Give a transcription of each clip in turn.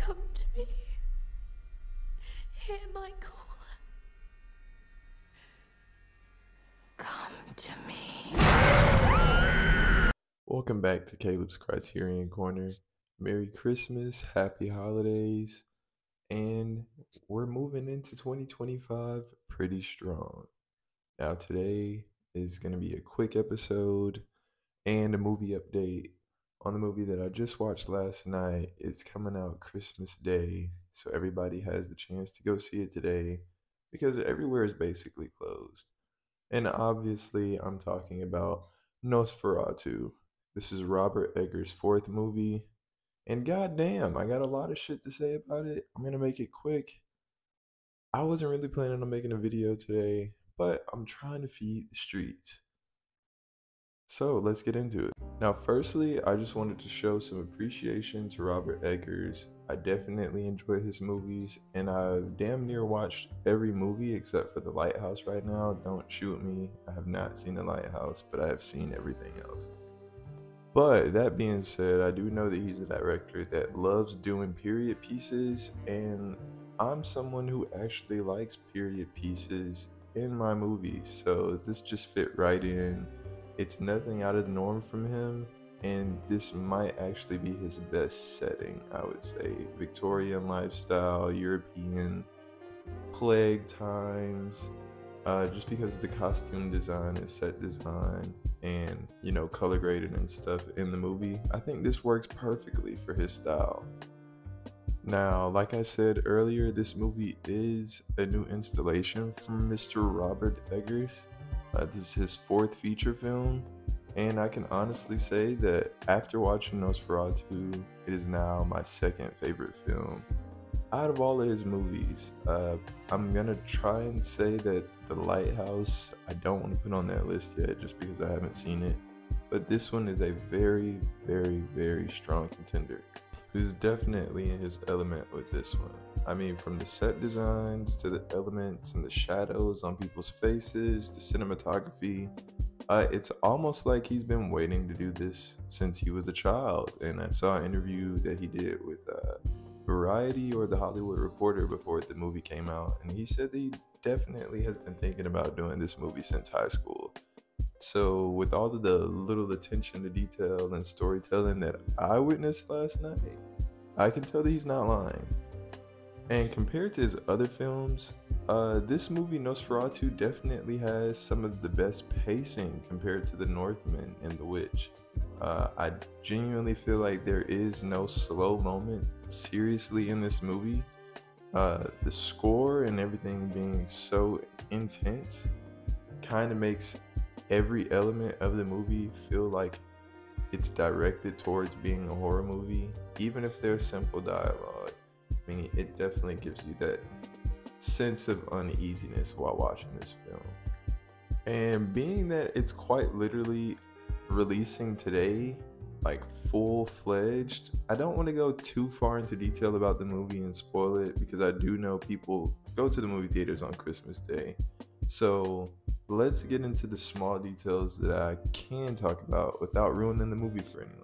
Come to me. Hear my call. Come to me. Welcome back to Caleb's Criterion Corner. Merry Christmas, Happy Holidays, and we're moving into 2025 pretty strong. Now, today is going to be a quick episode and a movie update on the movie that I just watched last night. It's coming out Christmas Day, so everybody has the chance to go see it today because everywhere is basically closed. And obviously, I'm talking about Nosferatu. This is Robert Eggers' fourth movie. And goddamn, I got a lot of shit to say about it. I'm gonna make it quick. I wasn't really planning on making a video today, but I'm trying to feed the streets. So let's get into it. Now, firstly, I just wanted to show some appreciation to Robert Eggers. I definitely enjoy his movies, and I've damn near watched every movie except for The Lighthouse right now. Don't shoot me. I have not seen The Lighthouse, but I have seen everything else. But that being said, I do know that he's a director that loves doing period pieces, and I'm someone who actually likes period pieces in my movies, so this just fit right in. It's nothing out of the norm from him, and this might actually be his best setting, I would say. Victorian lifestyle, European, plague times, just because of the costume design and set design and, color graded and stuff in the movie. I think this works perfectly for his style. Now, like I said earlier, this movie is a new installation from Mr. Robert Eggers. This is his fourth feature film, and I can honestly say that after watching Nosferatu, it is now my second favorite film out of all of his movies. I'm gonna try and say that The Lighthouse, I don't want to put on that list yet just because I haven't seen it, but this one is a very, very, very strong contender. He's definitely in his element with this one. I mean, from the set designs to the elements and the shadows on people's faces, the cinematography, it's almost like he's been waiting to do this since he was a child. And I saw an interview that he did with Variety or The Hollywood Reporter before the movie came out, and he said that he definitely has been thinking about doing this movie since high school. So, with all of the little attention to detail and storytelling that I witnessed last night, I can tell that he's not lying. And compared to his other films, this movie Nosferatu definitely has some of the best pacing compared to The Northman and The Witch. I genuinely feel like there is no slow moment seriously in this movie. The score and everything being so intense kind of makes every element of the movie feel like it's directed towards being a horror movie, even if there's simple dialogue. I mean, it definitely gives you that sense of uneasiness while watching this film. And being that it's quite literally releasing today, like full-fledged, I don't want to go too far into detail about the movie and spoil it because I do know people go to the movie theaters on Christmas Day. So let's get into the small details that I can talk about without ruining the movie for anyone.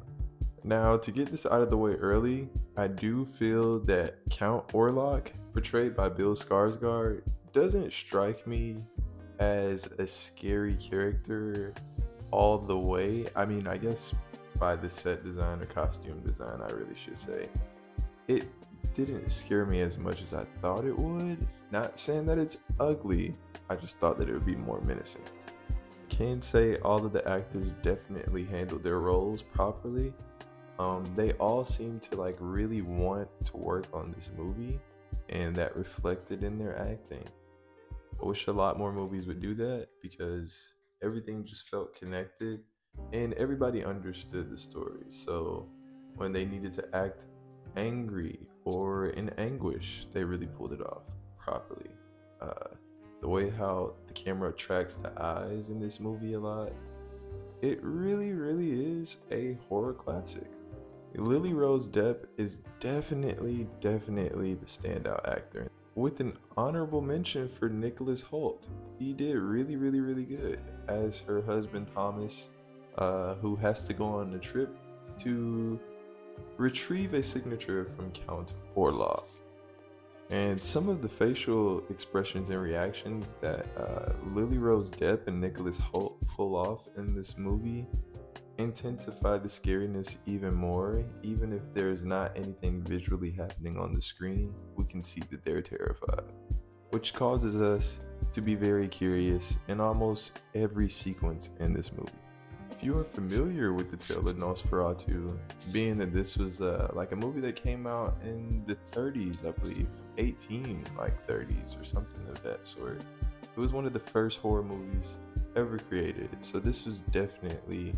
Now, to get this out of the way early, I do feel that Count Orlok, portrayed by Bill Skarsgård, doesn't strike me as a scary character all the way. I mean, I guess by the set design or costume design, I really should say. It didn't scare me as much as I thought it would. Not saying that it's ugly, I just thought that it would be more menacing. Can say all of the actors definitely handled their roles properly. They all seem to like really want to work on this movie, and that reflected in their acting. I wish a lot more movies would do that because everything just felt connected and everybody understood the story. So when they needed to act angry or in anguish, they really pulled it off properly. The way how the camera tracks the eyes in this movie a lot, it really, really is a horror classic. Lily Rose Depp is definitely the standout actor, with an honorable mention for Nicholas Hoult. He did really good as her husband Thomas, who has to go on a trip to retrieve a signature from Count Orlok. And some of the facial expressions and reactions that Lily Rose Depp and Nicholas Hoult pull off in this movie intensify the scariness even more. Even if there's not anything visually happening on the screen, we can see that they're terrified, which causes us to be very curious in almost every sequence in this movie. If you are familiar with the tale of Nosferatu, being that this was like a movie that came out in the 30s, I believe, 18 like 30s or something of that sort. It was one of the first horror movies ever created, so this was definitely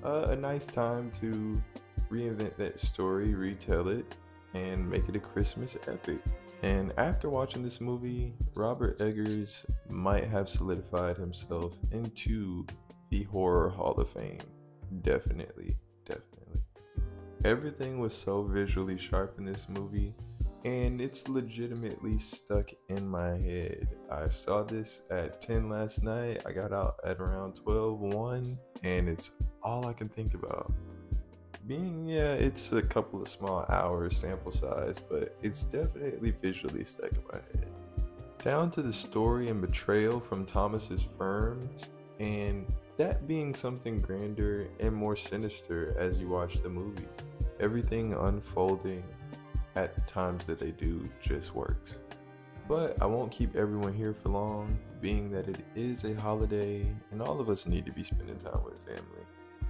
a nice time to reinvent that story, retell it, and make it a Christmas epic. And after watching this movie, Robert Eggers might have solidified himself into the Horror Hall of Fame. Definitely, definitely. Everything was so visually sharp in this movie, and it's legitimately stuck in my head. I saw this at 10 last night. I got out at around 12:01, and it's all I can think about. It's a couple of small hours sample size, but it's definitely visually stuck in my head. Down to the story and betrayal from Thomas's firm, and that being something grander and more sinister as you watch the movie. Everything unfolding at the times that they do just works. But I won't keep everyone here for long, being that it is a holiday and all of us need to be spending time with family.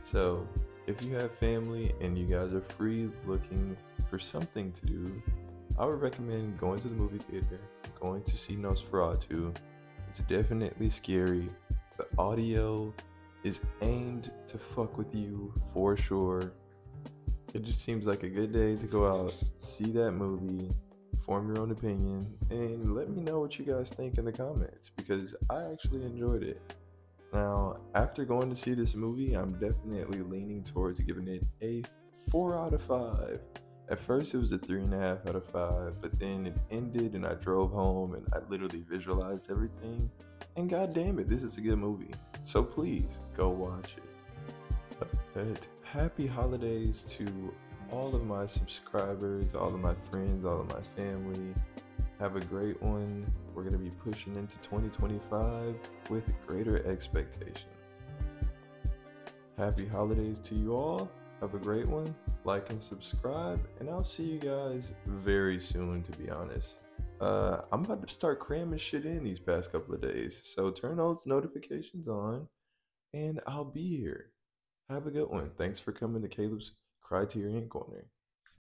So if you have family and you guys are free looking for something to do, I would recommend going to the movie theater, going to see Nosferatu. It's definitely scary. The audio is aimed to fuck with you for sure. It just seems like a good day to go out, see that movie, form your own opinion, and let me know what you guys think in the comments, because I actually enjoyed it. Now, after going to see this movie, I'm definitely leaning towards giving it a 4 out of 5. At first, it was a 3.5 out of 5, but then it ended and I drove home and I literally visualized everything. And god damn it, this is a good movie. So please, go watch it. But happy holidays to all of my subscribers, all of my friends, all of my family. Have a great one. We're going to be pushing into 2025 with greater expectations. Happy holidays to you all. Have a great one. Like and subscribe, and I'll see you guys very soon, to be honest. I'm about to start cramming shit in these past couple of days, so turn those notifications on, and I'll be here. Have a good one. Thanks for coming to Caleb's Criterion Corner.